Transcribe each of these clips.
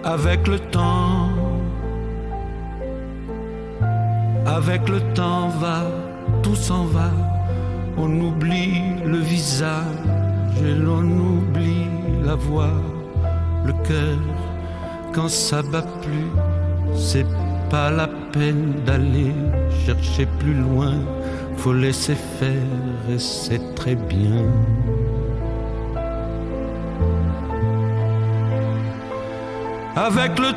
Avec le temps va, tout s'en va. On oublie le visage et l'on oublie la voix, le cœur. Quand ça bat plus, c'est pas la peine d'aller chercher plus loin. Faut laisser faire et c'est très bien. Avec le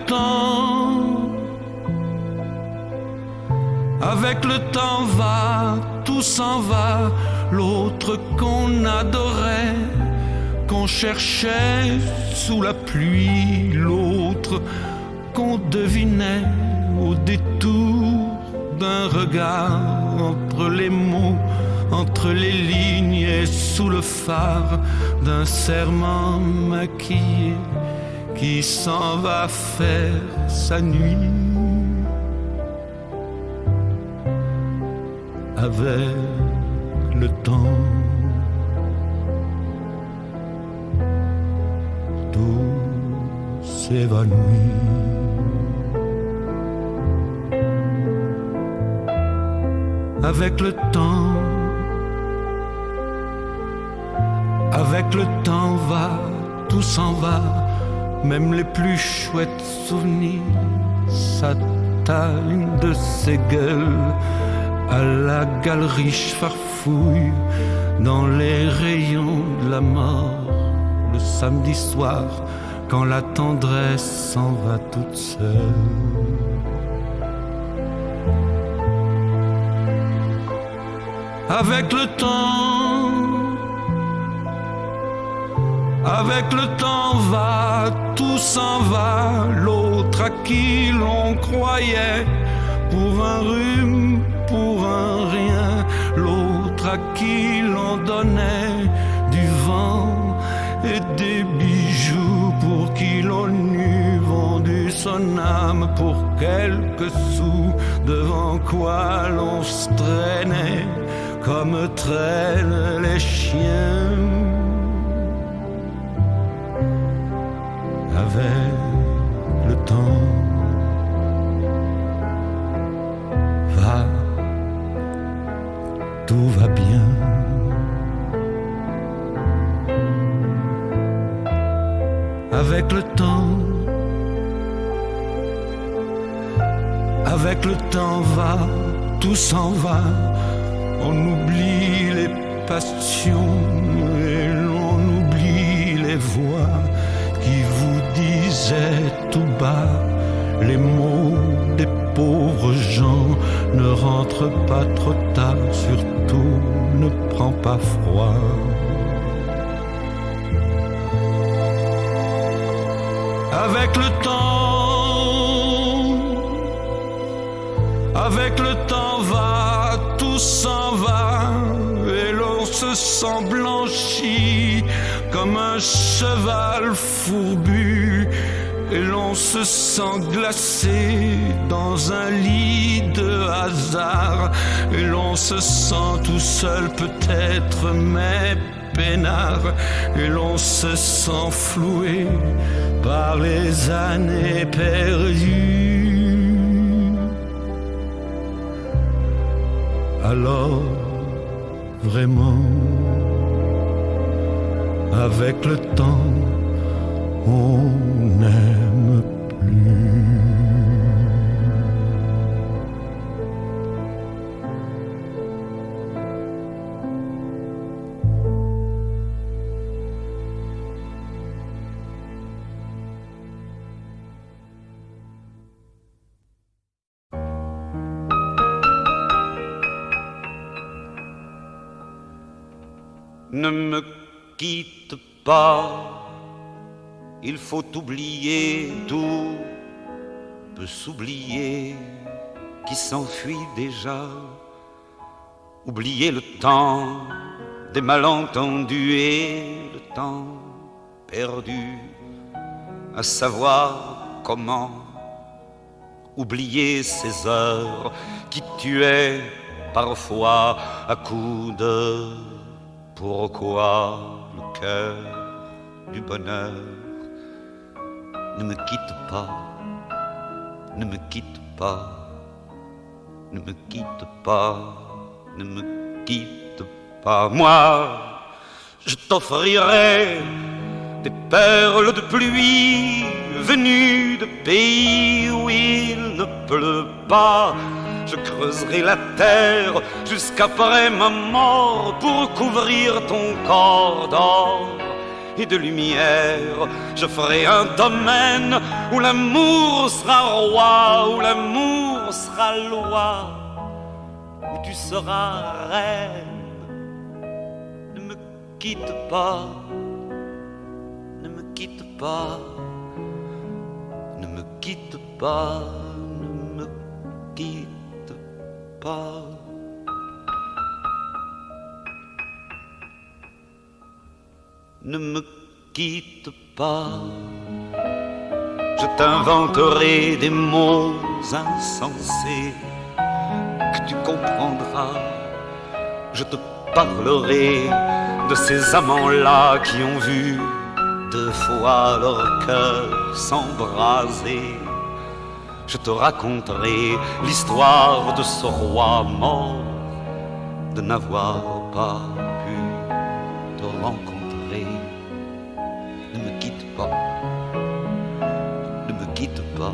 temps va, tout s'en va. L'autre qu'on adorait, qu'on cherchait sous la pluie, l'autre qu'on devinait au détour d'un regard, entre les mots, entre les lignes et sous le phare d'un serment maquillé qui s'en va faire sa nuit. Avec le temps, tout s'évanouit. Avec le temps va, tout s'en va. Même les plus chouettes souvenirs s'atteignent de ces gueules. À la galerie farfouille dans les rayons de la mort. Le samedi soir, quand la tendresse s'en va toute seule. Avec le temps va, tout s'en va. L'autre à qui l'on croyait pour un rhume, pour un rien, l'autre à qui l'on donnait du vent et des bijoux, pour qui l'on eût vendu son âme pour quelques sous, devant quoi l'on se traînait comme traînent les chiens. Avec le temps va, tout va bien. Avec le temps va, tout s'en va. On oublie les passions et l'on oublie les voix qui vous disaient tout bas les mots des pauvres gens. Ne rentre pas trop tard, surtout ne prends pas froid. Avec le temps va, tout s'en va, et l'on se sent blanchi comme un cheval fourbu, et l'on se sent glacé dans un lit de hasard, et l'on se sent tout seul peut-être, mais peinard, et l'on se sent floué par les années perdues. Alors, vraiment, avec le temps, on n'aime plus. Ne me quitte pas, il faut oublier, tout peut s'oublier qui s'enfuit déjà. Oublier le temps des malentendus et le temps perdu à savoir comment. Oublier ces heures qui tuaient parfois à coups de pourquoi le cœur du bonheur ne me quitte pas, ne me quitte pas, ne me quitte pas, ne me quitte pas. Moi, je t'offrirai des perles de pluie venues de pays où il ne pleut pas. Je creuserai la terre jusqu'après ma mort pour couvrir ton corps d'or et de lumière. Je ferai un domaine où l'amour sera roi, où l'amour sera loi, où tu seras reine. Ne me quitte pas, ne me quitte pas, ne me quitte pas, ne me quitte pas. Ne me quitte pas, je t'inventerai des mots insensés que tu comprendras. Je te parlerai de ces amants-là qui ont vu 2 fois leur cœur s'embraser. Je te raconterai l'histoire de ce roi mort, de n'avoir pas pu te rencontrer. Ne me quitte pas, ne me quitte pas,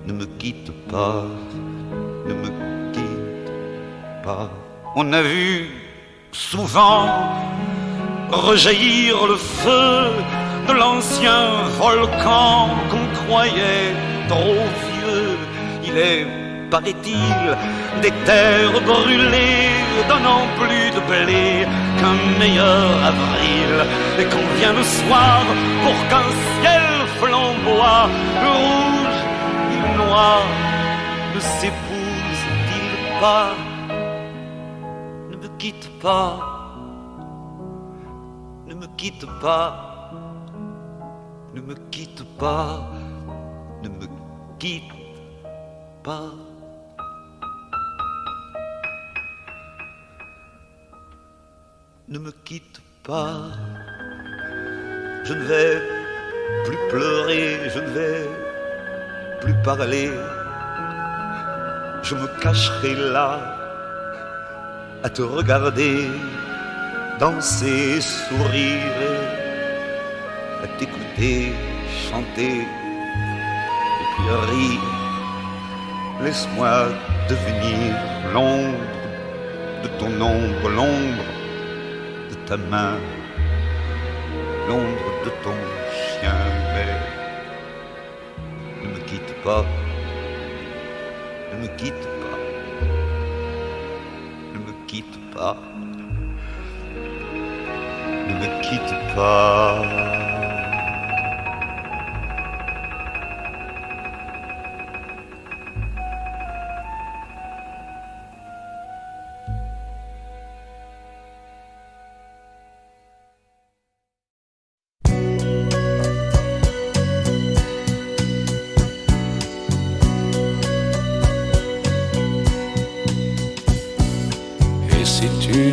ne me quitte pas, ne me quitte pas. On a vu souvent rejaillir le feu de l'ancien volcan qu'on croyait trop vieux. Il est, paraît-il, des terres brûlées donnant plus de blé qu'un meilleur avril, et qu'on vient le soir pour qu'un ciel flamboie. Le rouge et le noir ne s'épousent-ils pas? Ne me quitte pas, ne me quitte pas, ne me quitte pas, ne me quitte pas. Ne me quitte pas, je ne vais plus pleurer, je ne vais plus parler. Je me cacherai là à te regarder danser, sourire, à t'écouter chanter et puis rire. Laisse-moi devenir l'ombre de ton ombre, l'ombre de ta main, l'ombre de ton chien. Mais ne me quitte pas, ne me quitte pas, ne me quitte pas, ne me quitte pas.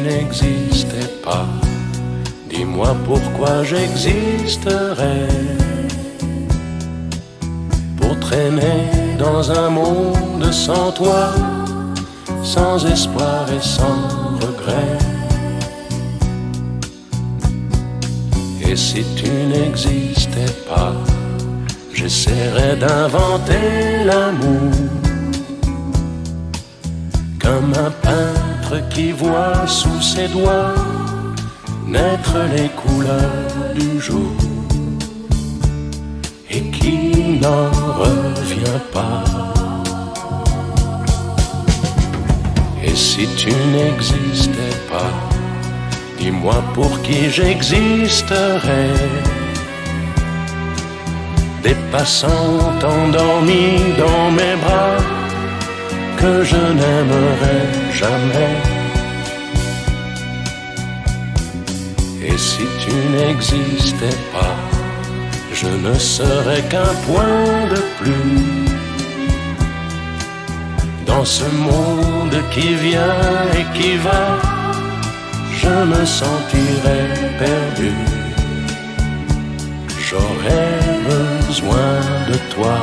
N'existais pas, dis-moi pourquoi j'existerais. Pour traîner dans un monde sans toi, sans espoir et sans regret. Et si tu n'existais pas, j'essaierais d'inventer l'amour, comme un peintre qui voit sous ses doigts naître les couleurs du jour et qui n'en revient pas. Et si tu n'existais pas, dis-moi pour qui j'existerais. Des passants endormis dans mes bras que je n'aimerais jamais. Et si tu n'existais pas, je ne serais qu'un point de plus dans ce monde qui vient et qui va. Je me sentirais perdu, j'aurais besoin besoin de toi.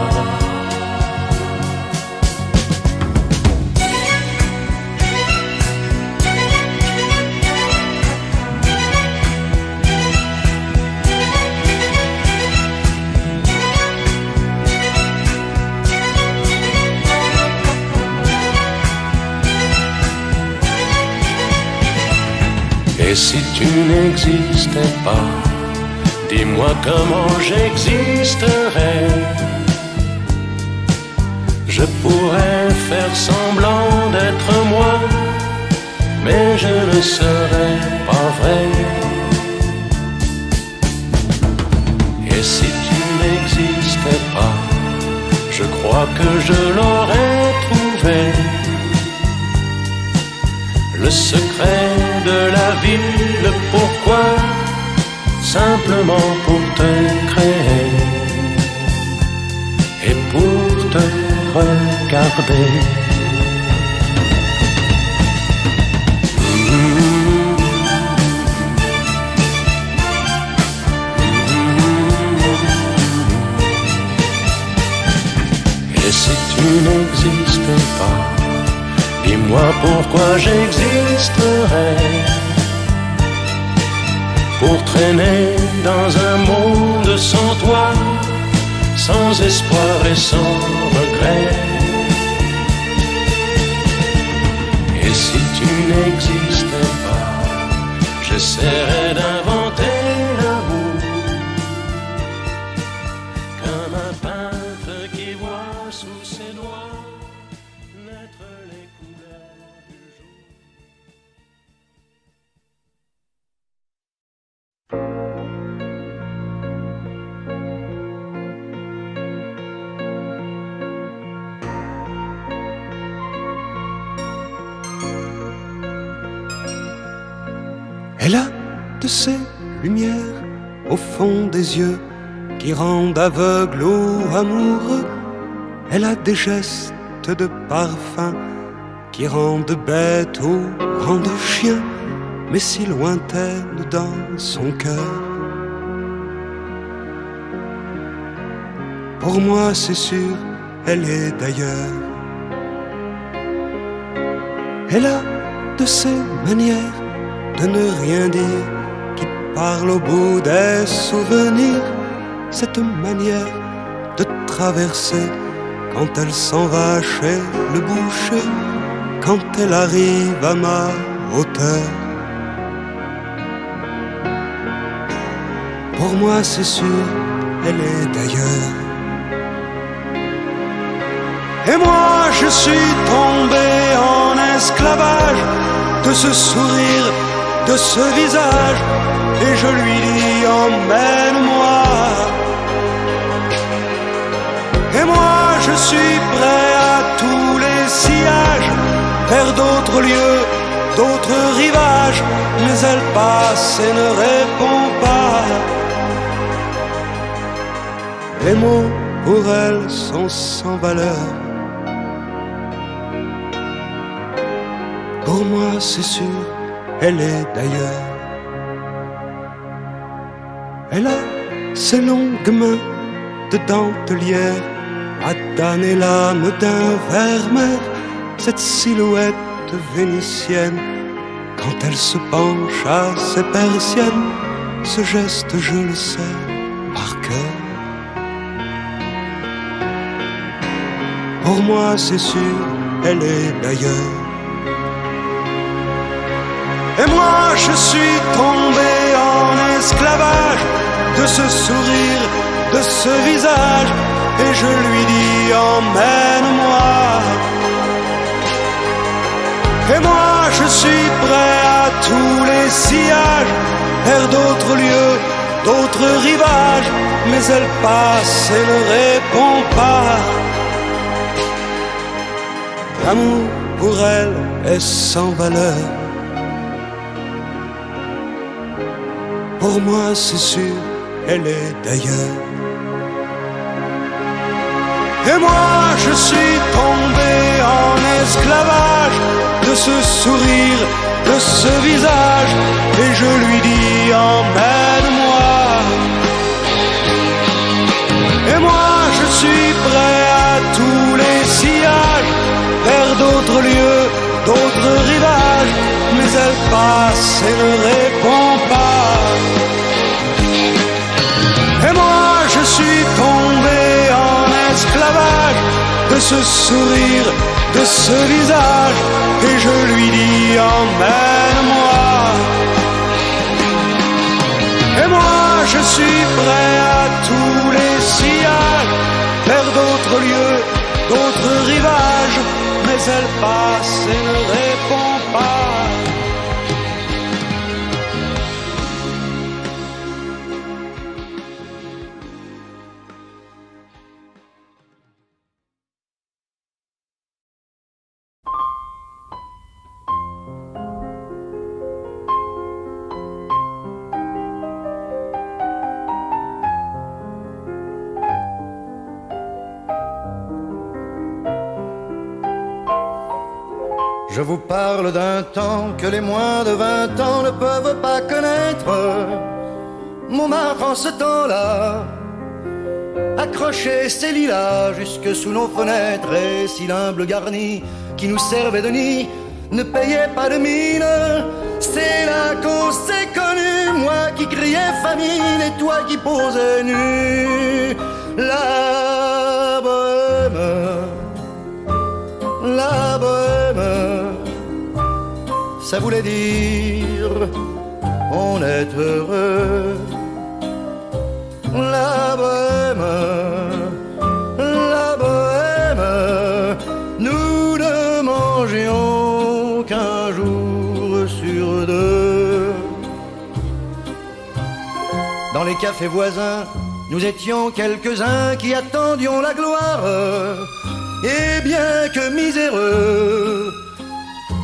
Et si tu n'existais pas, dis-moi comment j'existerais. Je pourrais faire semblant d'être moi, mais je ne serais pas vrai. Et si tu n'existais pas, je crois que je l'aurais trouvé. Le secret de la vie, le pourquoi, simplement pour te créer et pour te regarder. Et si tu n'existais pas, dis-moi pourquoi j'existerais. Pour traîner dans un monde sans toi, sans espoir et sans regret. Et si tu n'existais pas, j'essaierais d'inventer l'amour, comme un peintre qui voit sous ses doigts naître les couleurs du jour. Elle a de ces lumières au fond des yeux qui rendent aveugle ou amoureux. Elle a des gestes de parfum qui rendent bête ou rendent chien, mais si lointaine dans son cœur. Pour moi c'est sûr, elle est d'ailleurs. Elle a de ces manières de ne rien dire, qui parle au bout des souvenirs, cette manière de traverser quand elle s'en va chez le boucher, quand elle arrive à ma hauteur. Pour moi c'est sûr, elle est d'ailleurs. Et moi je suis tombé en esclavage de ce sourire, de ce visage, et je lui dis emmène-moi. Et moi je suis prêt à tous les sillages, vers d'autres lieux, d'autres rivages, mais elle passe et ne répond pas. Les mots pour elle sont sans valeur. Pour moi c'est sûr, elle est d'ailleurs. Elle a ses longues mains de dentelière à damner l'âme d'un vermeer, cette silhouette vénitienne quand elle se penche à ses persiennes, ce geste je le sais par cœur. Pour moi c'est sûr, elle est d'ailleurs. Et moi je suis tombé en esclavage de ce sourire, de ce visage, et je lui dis emmène-moi. Et moi je suis prêt à tous les sillages, vers d'autres lieux, d'autres rivages, mais elle passe et ne répond pas. L'amour pour elle est sans valeur. Pour moi c'est sûr, elle est d'ailleurs. Et moi je suis tombé en esclavage de ce sourire, de ce visage, et je lui dis emmène-moi. Et sillage vers d'autres lieux, d'autres rivages, mais elle passe et ne répond pas. Et moi je suis tombé en esclavage de ce sourire, de ce visage, et je lui dis emmène-moi. Et moi je suis prêt à tous les sillages, vers d'autres lieux, d'autres rivages, mais elle passe et ne répond pas. Je vous parle d'un temps que les moins de 20 ans ne peuvent pas connaître. Montmartre en ce temps-là accrochait ses lilas jusque sous nos fenêtres, et si l'humble garni qui nous servait de nid ne payait pas de mine, c'est là qu'on s'est connus, moi qui criais famine et toi qui posais nu. La bohème, la bohème, ça voulait dire on est heureux. La bohème, nous ne mangions qu'un jour sur deux. Dans les cafés voisins, nous étions quelques-uns qui attendions la gloire. Et bien que miséreux,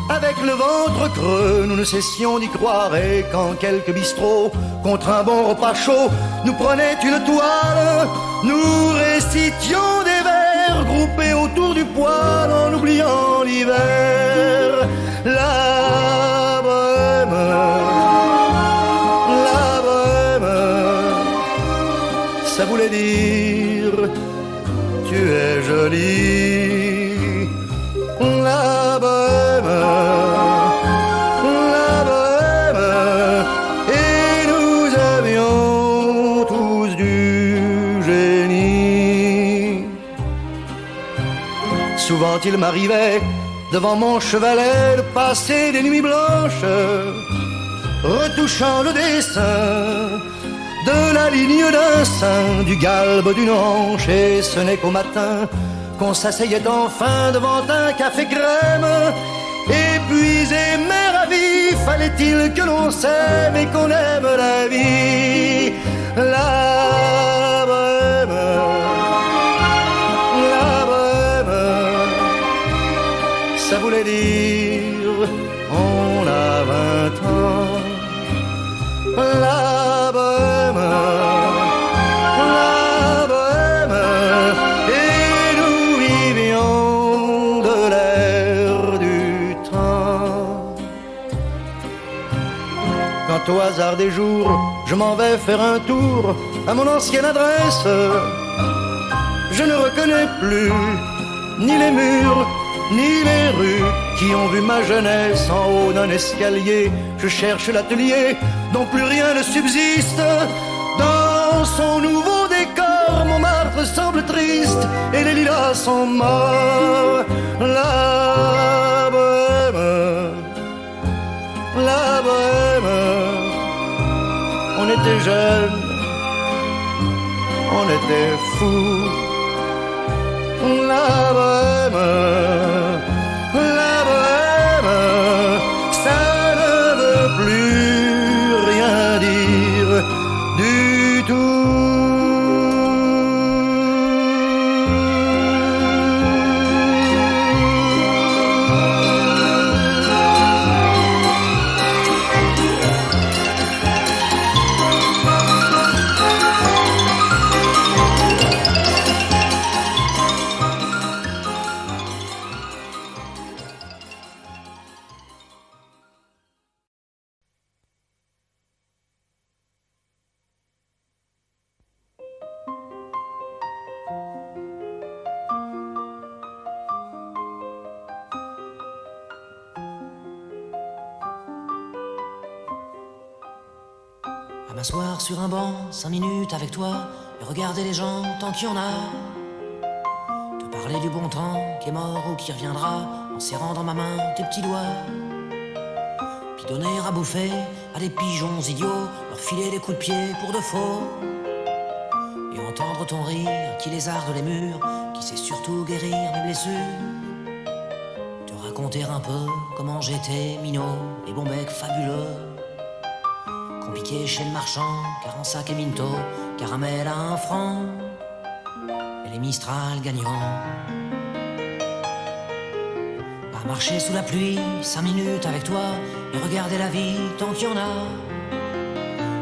avec le ventre creux, nous ne cessions d'y croire. Et quand quelques bistrots, contre un bon repas chaud, nous prenaient une toile, nous récitions des vers groupés autour du poêle en oubliant l'hiver. La bohème, ça voulait dire tu es jolie. La bohème, et nous avions tous du génie. Souvent il m'arrivait devant mon chevalet de passer des nuits blanches, retouchant le dessin de la ligne d'un sein, du galbe d'une hanche, et ce n'est qu'au matin qu'on s'asseyait enfin devant un café crème. Épuisé mais ravi, fallait-il que l'on s'aime et qu'on aime la vie. La bohème, ça voulait dire on a 20 ans. La bohème, et nous vivions de l'air du temps. Quand au hasard des jours, je m'en vais faire un tour à mon ancienne adresse, je ne reconnais plus ni les murs, ni les rues qui ont vu ma jeunesse en haut d'un escalier. Je cherche l'atelier dont plus rien ne subsiste. Dans son nouveau décor, Montmartre semble triste et les lilas sont morts. La bohème, on était jeunes, on était fous. La bohème, ça ne veut plus rien dire du tout. m'asseoir sur un banc, 5 minutes avec toi, et regarder les gens tant qu'il y en a. Te parler du bon temps qui est mort ou qui reviendra, en serrant dans ma main tes petits doigts. Puis donner à bouffer à des pigeons idiots, leur filer des coups de pied pour de faux. Et entendre ton rire qui lézarde les murs, qui sait surtout guérir mes blessures. Te raconter un peu comment j'étais minot et bon bec fabuleux. Compliqué chez le marchand, car en sac et minto, caramel à 1 franc, et les Mistral gagnants. À marcher sous la pluie, 5 minutes avec toi, et regarder la vie tant qu'il y en a.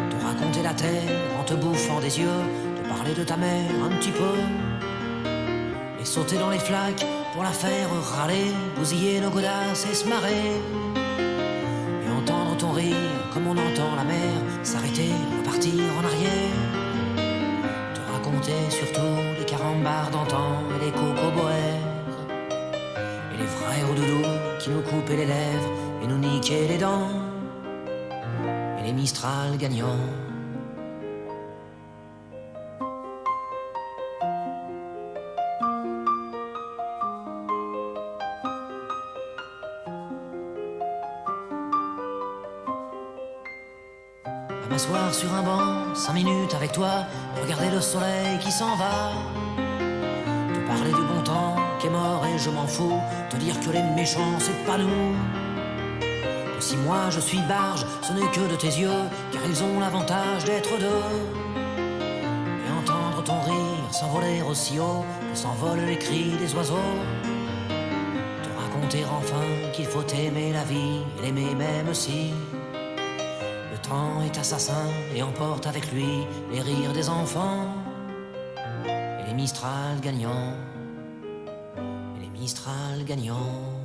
Te raconter la terre en te bouffant des yeux, te parler de ta mère un petit peu, et sauter dans les flaques pour la faire râler, bousiller nos godasses et se marrer. Et entendre ton rire comme on entend la mer s'arrêter, repartir en arrière. Te raconter surtout les carambars d'antan et les cocoboères, et les frères au doudou qui nous coupaient les lèvres et nous niquaient les dents, et les Mistral gagnants. M'asseoir sur un banc, 5 minutes avec toi, regarder le soleil qui s'en va. Te parler du bon temps qui est mort et je m'en fous, te dire que les méchants c'est pas nous. Que si moi je suis barge, ce n'est que de tes yeux, car ils ont l'avantage d'être deux. Et entendre ton rire s'envoler aussi haut que s'envolent les cris des oiseaux. Te raconter enfin qu'il faut aimer la vie et l'aimer même si le temps est assassin et emporte avec lui les rires des enfants, et les Mistral gagnants, et les Mistral gagnants.